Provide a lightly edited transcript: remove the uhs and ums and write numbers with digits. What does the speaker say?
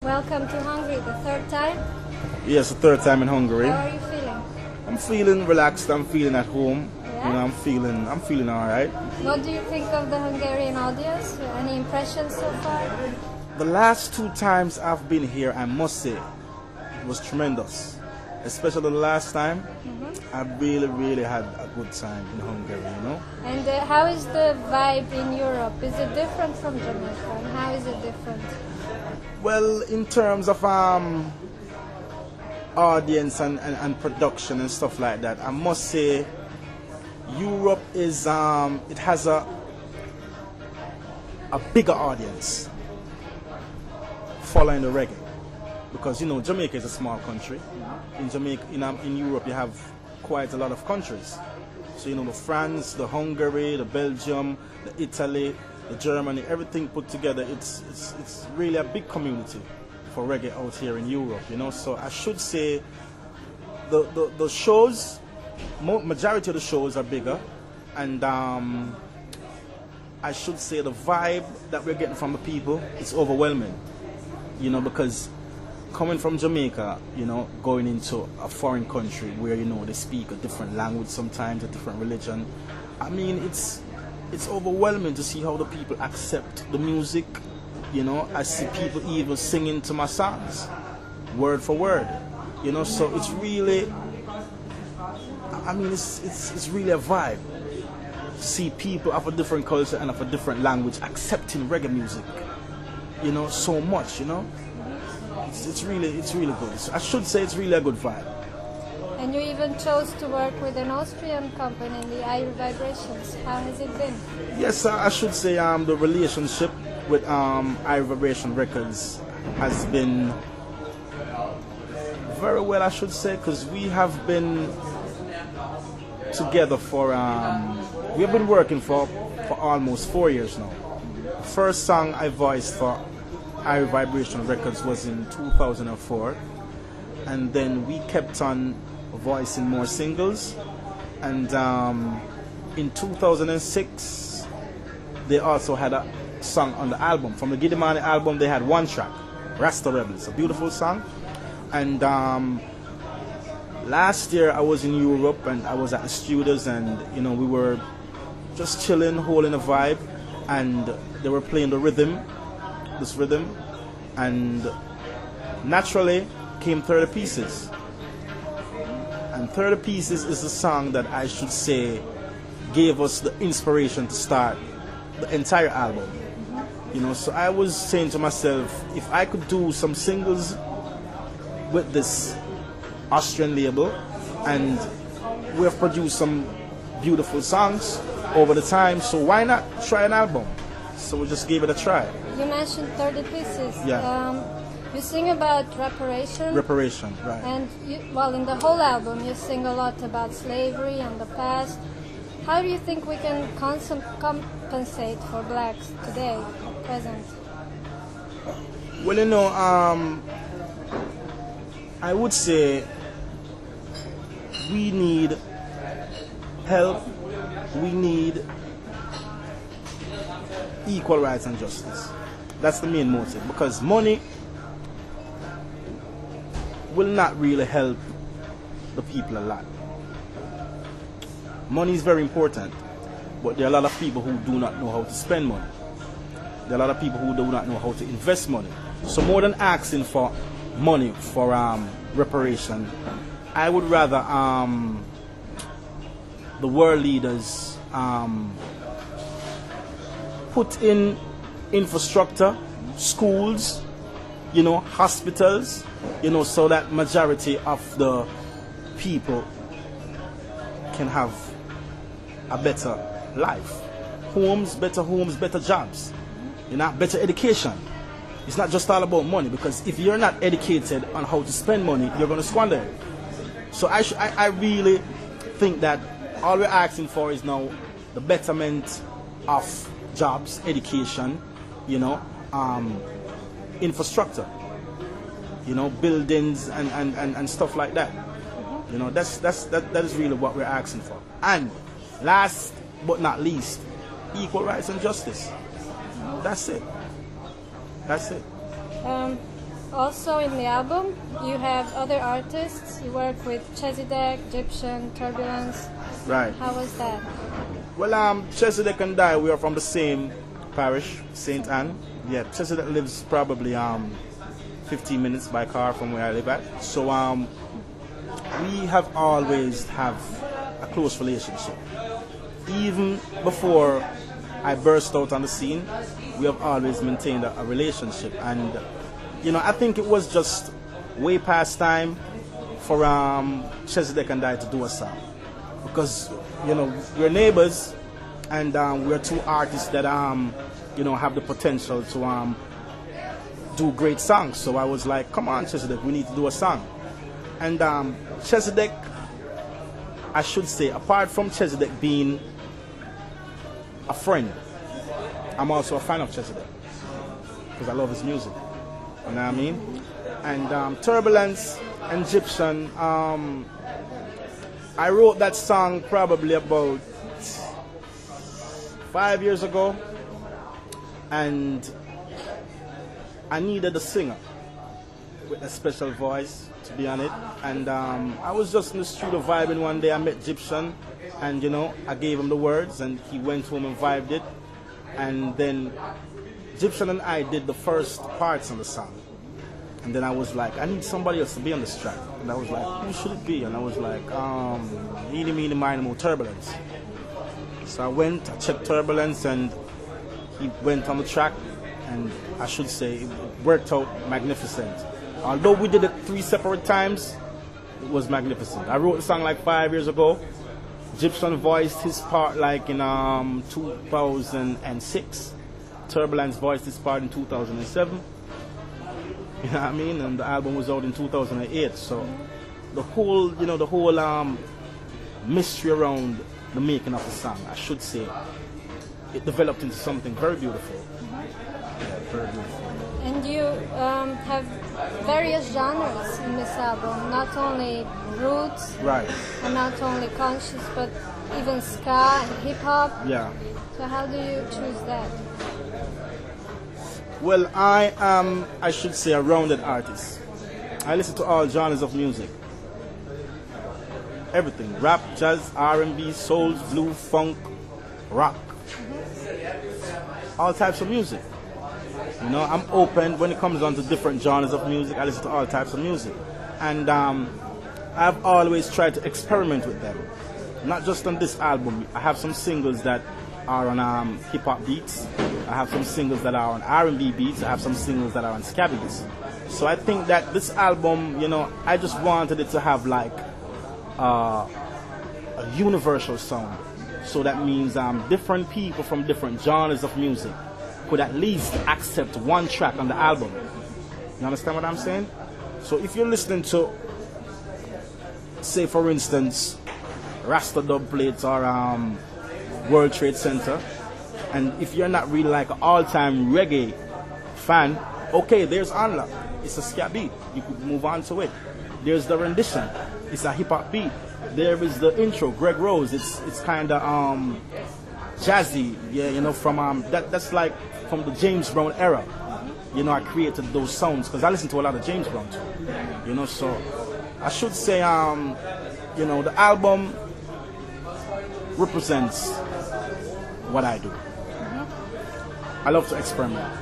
Welcome to Hungary, the third time. Yes, the third time in Hungary. How are you feeling? I'm feeling relaxed. I'm feeling at home. Yeah? You know, I'm feeling all right. What do you think of the Hungarian audience? Any impressions so far? The last two times I've been here, I must say, it was tremendous. Especially the last time, I really had a good time in Hungary, you know. And how is the vibe in Europe? Is it different from Jamaica? And how is it different? Well, in terms of audience and production and stuff like that, I must say Europe is it has a bigger audience following the reggae, because you know Jamaica is a small country. In Jamaica, in Europe, you have quite a lot of countries. So you know the France, the Hungary, the Belgium, the Italy, the Germany, everything put together. It's really a big community for reggae out here in Europe. You know, so I should say the shows, majority of the shows are bigger, and I should say the vibe that we're getting from the people is overwhelming. You know, because coming from Jamaica, you know, going into a foreign country where, you know, they speak a different language sometimes, a different religion. I mean, it's overwhelming to see how the people accept the music. You know, I see people even singing to my songs, word for word. You know, so it's really, I mean, it's really a vibe to see people of a different culture and of a different language accepting reggae music. You know, so much, you know. It's really good. So I should say it's really a good vibe. And you even chose to work with an Austrian company, the Iron Vibrations. How has it been? Yes, I should say the relationship with Iron Vibration Records has been very well, I should say, because we have been together for we have been working for almost 4 years now. The first song I voiced for Iron Vibration Records was in 2004, and then we kept on voicing more singles, and in 2006 they also had a song on the album. From the Gidimani album they had one track, Rasta Rebels, a beautiful song. And last year I was in Europe and I was at the studios, and you know, we were just chilling, holding a vibe, and they were playing the rhythm, and naturally came 30 Pieces. And 30 Pieces is the song that I should say gave us the inspiration to start the entire album. You know, so I was saying to myself, if I could do some singles with this Austrian label, and we have produced some beautiful songs over the time, so why not try an album? So we just gave it a try. You mentioned 30 Pieces. Yeah. You sing about reparation. Reparation, right. And well, in the whole album you sing a lot about slavery and the past. How do you think we can compensate for blacks today, present? Well, you know, I would say we need help. We need equal rights and justice. That's the main motive, because money will not really help the people a lot. Money is very important, but there are a lot of people who do not know how to spend money. There are a lot of people who do not know how to invest money. So more than asking for money for reparation, I would rather the world leaders put in infrastructure, schools, you know, hospitals, you know, so that majority of the people can have a better life. Homes, better jobs, you know, better education. It's not just all about money, because if you're not educated on how to spend money, you're going to squander it. So I really think that all we're asking for is now the betterment of jobs, education, you know, infrastructure, you know, buildings and stuff like that. You know, that is really what we're asking for. And last but not least, equal rights and justice. That's it. Also in the album, you have other artists. You work with Chesedek, Egyptian, Turbulence. Right. How was that? Well, Chesedek and I, we are from the same parish, St. Anne. Yeah, Chesedek lives probably 15 minutes by car from where I live at. So we have always have a close relationship. Even before I burst out on the scene, we have always maintained a relationship. And, you know, I think it was just way past time for Chesedek and I to do a song. Because, you know, we're neighbors, and we're two artists that, you know, have the potential to do great songs. So I was like, come on, Chesedek, we need to do a song. And Chesedek, I should say, apart from Chesedek being a friend, I'm also a fan of Chesedek because I love his music. You know what I mean? And Turbulence and Egyptian, I wrote that song probably about 5 years ago, and I needed a singer with a special voice to be on it. And I was just in the studio vibing one day. I met Egyptian, and you know, I gave him the words, and he went home and vibed it. And then Egyptian and I did the first parts on the song. And then I was like, I need somebody else to be on this track. And I was like, who should it be? And I was like, Meeny, Meeny, Miny, Mo, Turbulence. So I went, I checked Turbulence, and he went on the track. And I should say, it worked out magnificent. Although we did it 3 separate times, it was magnificent. I wrote the song like 5 years ago. Egyptian voiced his part like in 2006. Turbulence voiced his part in 2007. You know what I mean? And the album was out in 2008. So the whole, you know, the whole mystery around the making of the song, I should say, it developed into something very beautiful. Yeah, very beautiful. And you have various genres in this album, not only roots, Right. and not only conscious, but even ska and hip hop. Yeah. So how do you choose that? Well, I am, I should say, a rounded artist. I listen to all genres of music. Everything. Rap, jazz, R&B, soul, blues, funk, rock. All types of music. You know, I'm open when it comes on to different genres of music. I listen to all types of music. And I've always tried to experiment with them. Not just on this album. I have some singles that are on hip-hop beats. I have some singles that are on R&B beats. I have some singles that are on ska beats. So I think that this album, you know, I just wanted it to have like a universal sound. So that means different people from different genres of music could at least accept one track on the album. You understand what I'm saying? So if you're listening to, say for instance, Rasta Dub Plates or World Trade Center, and if you're not really like an all-time reggae fan, okay, there's Unlock. It's a ska beat. You could move on to it. There's the rendition. It's a hip-hop beat. There is the intro, Greg Rose. It's kind of jazzy, yeah, you know, from that's like from the James Brown era. You know, I created those sounds because I listen to a lot of James Brown too. You know, so I should say, you know, the album represents what I do. I love to experiment.